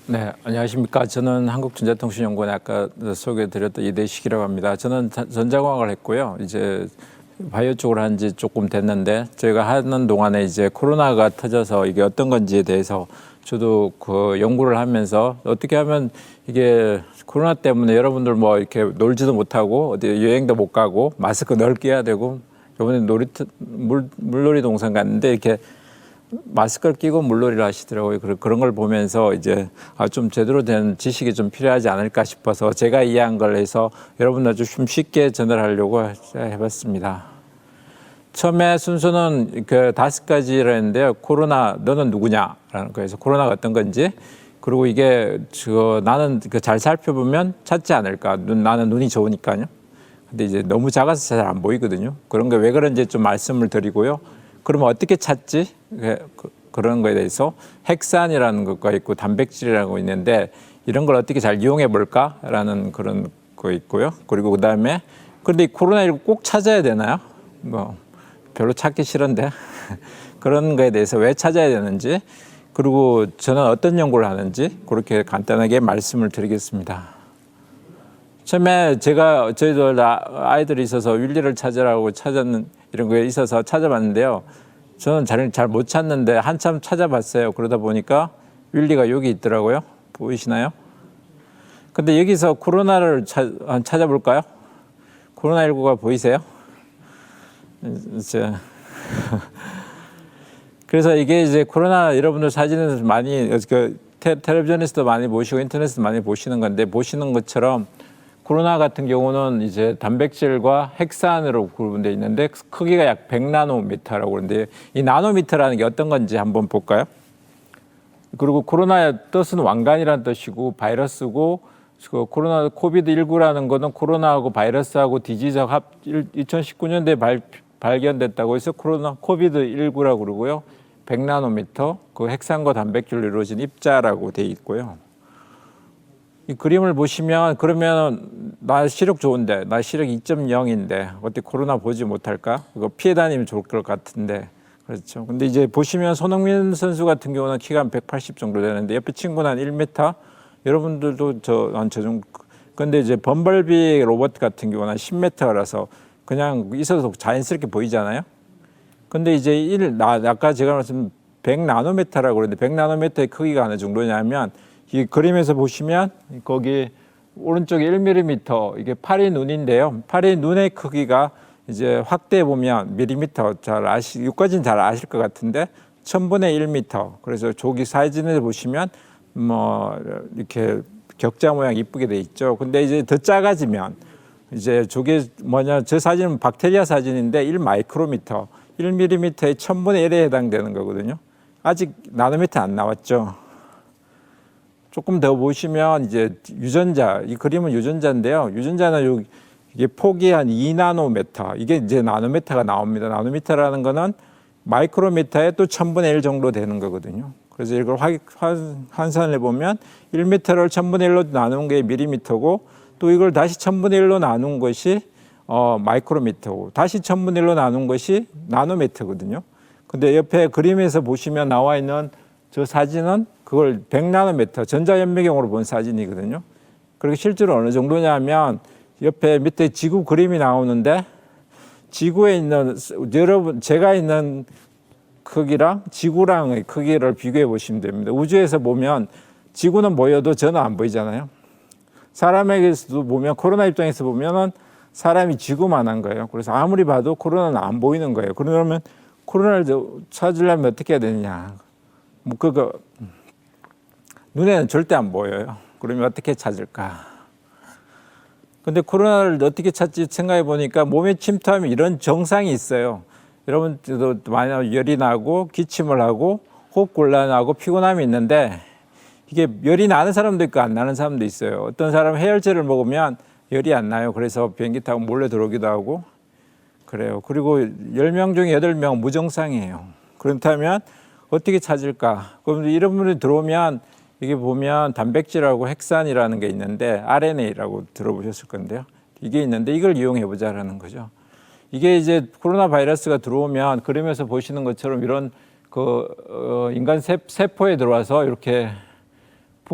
네, 안녕하십니까. 저는 한국전자통신연구원에 아까 소개해드렸던 이대식이라고 합니다. 저는 전자공학을 했고요. 이제 바이오 쪽으로 한 지 조금 됐는데 저희가 하는 동안에 이제 코로나가 터져서 이게 어떤 건지에 대해서 저도 그 연구를 하면서 어떻게 하면 이게 코로나 때문에 여러분들 뭐 이렇게 놀지도 못하고 어디 여행도 못 가고 마스크 넓게 해야 되고 이번에 물놀이 동산 갔는데 이렇게 마스크를 끼고 물놀이를 하시더라고요. 그런 걸 보면서 이제 좀 제대로 된 지식이 좀 필요하지 않을까 싶어서 제가 이해한 걸 해서 여러분들 좀 쉽게 전달하려고 해봤습니다. 처음에 순서는 그 5가지를 했는데요. 코로나, 너는 누구냐라는 거에서 코로나가 어떤 건지, 그리고 이게 나는 잘 살펴보면 찾지 않을까. 나는 눈이 좋으니까요. 근데 이제 너무 작아서 잘 안 보이거든요. 그런 게 왜 그런지 좀 말씀을 드리고요. 그러면 어떻게 찾지? 그런 거에 대해서 핵산이라는 것과 있고 단백질이라는 거 있는데 이런 걸 어떻게 잘 이용해 볼까라는 그런 거 있고요. 그리고 그다음에 그런데 이 코로나19 꼭 찾아야 되나요? 뭐 별로 찾기 싫은데 그런 거에 대해서 왜 찾아야 되는지, 그리고 저는 어떤 연구를 하는지 그렇게 간단하게 말씀을 드리겠습니다. 처음에 저희들 아이들이 있어서 윌리를 찾으라고 찾았는 이런 거에 있어서 찾아봤는데요. 저는 잘 못 찾는데 한참 찾아봤어요. 그러다 보니까 윌리가 여기 있더라고요. 보이시나요? 근데 여기서 코로나를 찾아볼까요? 코로나19가 보이세요? 그래서 이게 이제 코로나 여러분들 사진에서 많이 텔레비전에서도 많이 보시고 인터넷에서 많이 보시는 건데, 보시는 것처럼 코로나 같은 경우는 이제 단백질과 핵산으로 구분되어 있는데 크기가 약 100나노미터라고 그러는데 이 나노미터라는 게 어떤 건지 한번 볼까요? 그리고 코로나의 뜻은 왕관이라는 뜻이고 바이러스고, 코로나 코비드19라는 거는 코로나하고 바이러스하고 디지즈하고 2019년도에 발견됐다고 해서 코로나 코비드19라고 그러고요. 100나노미터, 그 핵산과 단백질로 이루어진 입자라고 돼 있고요. 이 그림을 보시면, 그러면 나 시력 좋은데, 나 시력 2.0인데 어떻게 코로나 보지 못할까? 이거 피해 다니면 좋을 것 같은데. 그렇죠. 근데 이제 보시면 손흥민 선수 같은 경우는 키가 한 180 정도 되는데 옆에 친구는 한 1m, 여러분들도 저 정도. 근데 이제 범벌비 로봇 같은 경우는 한 10m라서 그냥 있어도 자연스럽게 보이잖아요. 근데 이제 아까 제가 말씀 100나노미터라고 그러는데 100나노미터의 크기가 어느 정도냐면, 이 그림에서 보시면 거기 오른쪽에 1mm, 이게 파리 눈인데요. 파리 눈의 크기가 이제 확대해 보면 밀리미터, 여기까지는 잘 아실 것 같은데 1000분의 1m. 그래서 저기 사진을 보시면 뭐 이렇게 격자 모양 이쁘게 돼 있죠. 근데 이제 더 작아지면 이제 저게 저 사진은 박테리아 사진인데 1마이크로미터, 1mm의 1000분의 1에 해당되는 거거든요. 아직 나노미터 안 나왔죠. 조금 더 보시면 이제 유전자, 이 그림은 유전자인데요. 유전자는 이게 폭이 한 2나노미터, 이게 이제 나노미터가 나옵니다. 나노미터라는 거는 마이크로미터에 또 1000분의 1 정도 되는 거거든요. 그래서 이걸 환산해 보면 1m를 1000분의 1로 나눈 게 밀리미터고, 또 이걸 다시 1000분의 1로 나눈 것이 마이크로미터고, 다시 1000분의 1로 나눈 것이 나노미터거든요. 근데 옆에 그림에서 보시면 나와 있는 저 사진은 그걸 100나노미터 전자현미경으로 본 사진이거든요. 그리고 실제로 어느 정도냐면 옆에 밑에 지구 그림이 나오는데, 지구에 있는 제가 있는 크기랑 지구랑의 크기를 비교해 보시면 됩니다. 우주에서 보면 지구는 보여도 저는 안 보이잖아요. 사람에게서도 보면, 코로나 입장에서 보면은 사람이 지구만한 거예요. 그래서 아무리 봐도 코로나는 안 보이는 거예요. 그러면 코로나를 찾으려면 어떻게 해야 되느냐? 눈에는 절대 안 보여요. 그러면 어떻게 찾을까? 근데 코로나를 어떻게 찾지 생각해 보니까 몸에 침투하면 이런 증상이 있어요. 여러분들도 만약 열이 나고 기침을 하고 호흡곤란하고 피곤함이 있는데, 이게 열이 나는 사람도 있고 안 나는 사람도 있어요. 어떤 사람은 해열제를 먹으면 열이 안 나요. 그래서 비행기 타고 몰래 들어오기도 하고 그래요. 그리고 10명 중에 8명 무증상이에요. 그렇다면 어떻게 찾을까? 그럼 이런 분이 들어오면 이게 보면 단백질하고 핵산이라는 게 있는데 RNA라고 들어보셨을 건데요. 이게 있는데 이걸 이용해 보자라는 거죠. 이게 이제 코로나 바이러스가 들어오면 그림에서 보시는 것처럼 이런 인간 세포에 들어와서 이렇게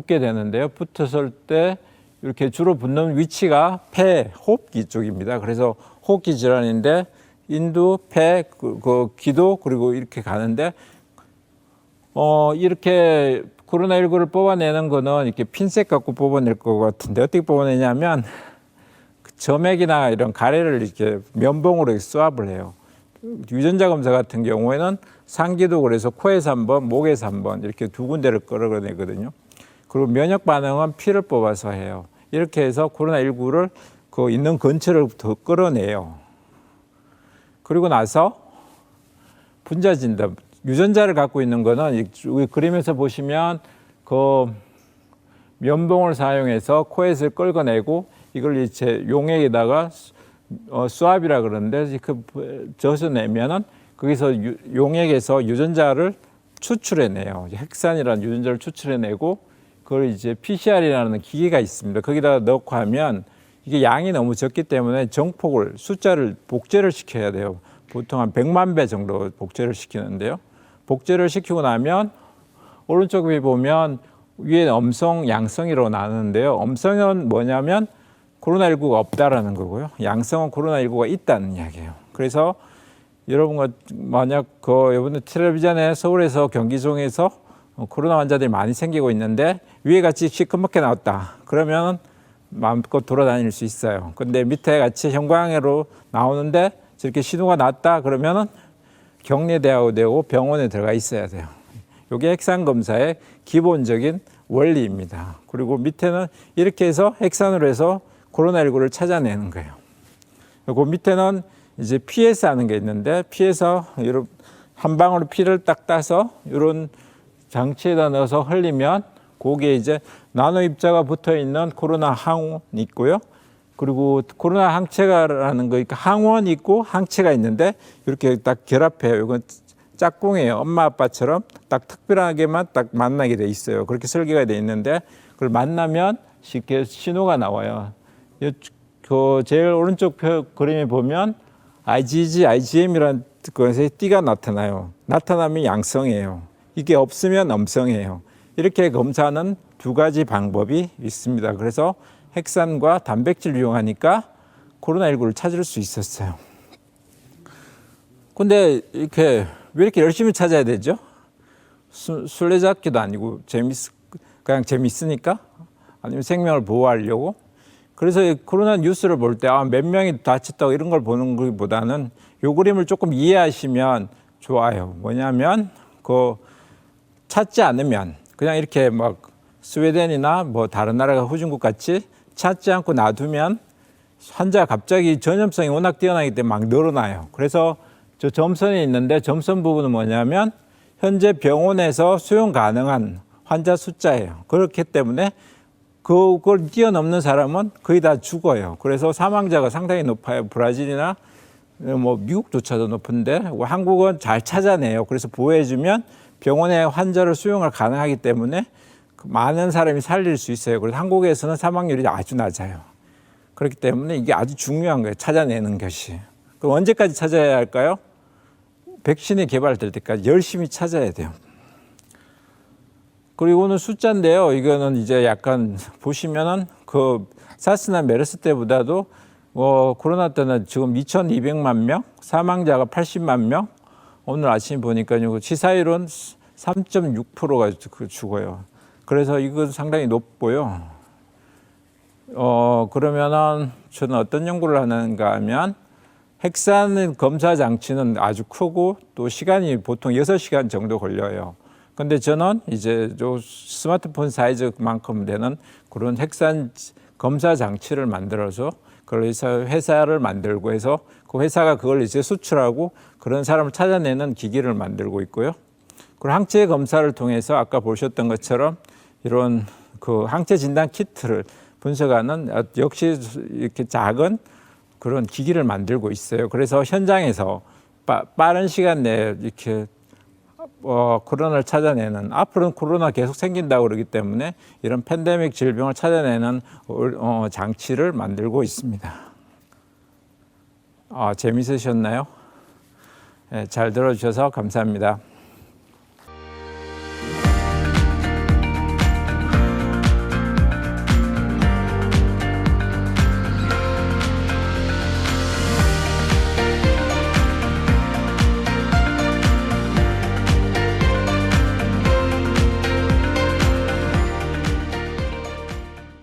붙게 되는데요. 붙었을 때 이렇게 주로 붙는 위치가 폐, 호흡기 쪽입니다. 그래서 호흡기 질환인데 인두, 폐, 기도 그리고 이렇게 가는데 이렇게 코로나19를 뽑아내는 거는 이렇게 핀셋 갖고 뽑아낼 것 같은데 어떻게 뽑아내냐면 점액이나 이런 가래를 이렇게 면봉으로 수압을 해요. 유전자 검사 같은 경우에는 상기도 그래서 코에서 한 번, 목에서 한 번 이렇게 두 군데를 끌어내거든요. 그리고 면역 반응은 피를 뽑아서 해요. 이렇게 해서 코로나19를 그 있는 근처를 더 끌어내요. 그리고 나서 분자 진단, 유전자를 갖고 있는 거는 이 그림에서 보시면 그 면봉을 사용해서 코에서 끌어내고 이걸 이제 용액에다가 수압이라 그러는데 그 젖어 내면은 거기서 용액에서 유전자를 추출해내요. 핵산이라는 유전자를 추출해내고 그걸 이제 PCR이라는 기계가 있습니다. 거기다가 넣고 하면 이게 양이 너무 적기 때문에 정폭을 숫자를 복제를 시켜야 돼요. 보통 한 100만 배 정도 복제를 시키는데요. 복제를 시키고 나면 오른쪽 위에 보면 위에 음성, 양성이라고 나누는데요. 음성은 뭐냐면 코로나19가 없다라는 거고요. 양성은 코로나19가 있다는 이야기예요. 그래서 여러분과 만약 이번에 텔레비전에 서울에서 경기종에서 코로나 환자들이 많이 생기고 있는데 위에 같이 시커멓게 나왔다. 그러면 마음껏 돌아다닐 수 있어요. 근데 밑에 같이 형광으로 나오는데 저렇게 신호가 났다 그러면은 격리돼야 되고 병원에 들어가 있어야 돼요. 이게 핵산 검사의 기본적인 원리입니다. 그리고 밑에는 이렇게 해서 핵산으로 해서 코로나19를 찾아내는 거예요. 그 밑에는 이제 피에서 하는 게 있는데 피에서 이런 한 방울 피를 딱 따서 이런 장치에다 넣어서 흘리면 거기에 이제 나노 입자가 붙어 있는 코로나 항원이 있고요. 그리고 코로나 항체가라는 거, 그러니까 항원이 있고 항체가 있는데 이렇게 딱 결합해요. 이건 짝꿍이에요. 엄마 아빠처럼 딱 특별하게만 딱 만나게 돼 있어요. 그렇게 설계가 돼 있는데 그걸 만나면 쉽게 신호가 나와요. 그 제일 오른쪽 그림에 보면 IgG, IgM이라는 것에 띠가 나타나요. 나타나면 양성이에요. 이게 없으면 음성이에요. 이렇게 검사하는 두 가지 방법이 있습니다. 그래서 핵산과 단백질을 이용하니까 코로나19를 찾을 수 있었어요. 근데 왜 이렇게 열심히 찾아야 되죠? 술래잡기도 아니고 그냥 재밌으니까? 아니면 생명을 보호하려고? 그래서 코로나 뉴스를 볼 때 몇 명이 다쳤다고 이런 걸 보는 것보다는 요 그림을 조금 이해하시면 좋아요. 뭐냐면 찾지 않으면 그냥 이렇게 막 스웨덴이나 뭐 다른 나라가 후진국 같이 찾지 않고 놔두면 환자가 갑자기 전염성이 워낙 뛰어나기 때문에 막 늘어나요. 그래서 저 점선이 있는데 점선 부분은 뭐냐면 현재 병원에서 수용 가능한 환자 숫자예요. 그렇기 때문에 그걸 뛰어넘는 사람은 거의 다 죽어요. 그래서 사망자가 상당히 높아요. 브라질이나 뭐 미국조차도 높은데 한국은 잘 찾아내요. 그래서 보호해주면 병원에 환자를 수용을 가능하기 때문에 많은 사람이 살릴 수 있어요. 그래서 한국에서는 사망률이 아주 낮아요. 그렇기 때문에 이게 아주 중요한 거예요. 찾아내는 것이. 그럼 언제까지 찾아야 할까요? 백신이 개발될 때까지 열심히 찾아야 돼요. 그리고는 숫자인데요. 이거는 이제 약간 보시면은 사스나 메르스 때보다도 코로나 때는 지금 2,200만 명, 사망자가 80만 명. 오늘 아침 보니까 치사율은 3.6%가 죽어요. 그래서 이건 상당히 높고요. 그러면은 저는 어떤 연구를 하는가 하면 핵산 검사 장치는 아주 크고 또 시간이 보통 6시간 정도 걸려요. 근데 저는 이제 스마트폰 사이즈만큼 되는 그런 핵산 검사 장치를 만들어서 그래서 회사를 만들고 해서 그 회사가 그걸 이제 수출하고 그런 사람을 찾아내는 기기를 만들고 있고요. 그리고 항체 검사를 통해서 아까 보셨던 것처럼 이런 항체 진단 키트를 분석하는 역시 이렇게 작은 그런 기기를 만들고 있어요. 그래서 현장에서 빠른 시간 내에 이렇게 코로나를 찾아내는, 앞으로는 코로나 계속 생긴다고 그러기 때문에 이런 팬데믹 질병을 찾아내는 장치를 만들고 있습니다. 재밌으셨나요? 네, 잘 들어주셔서 감사합니다.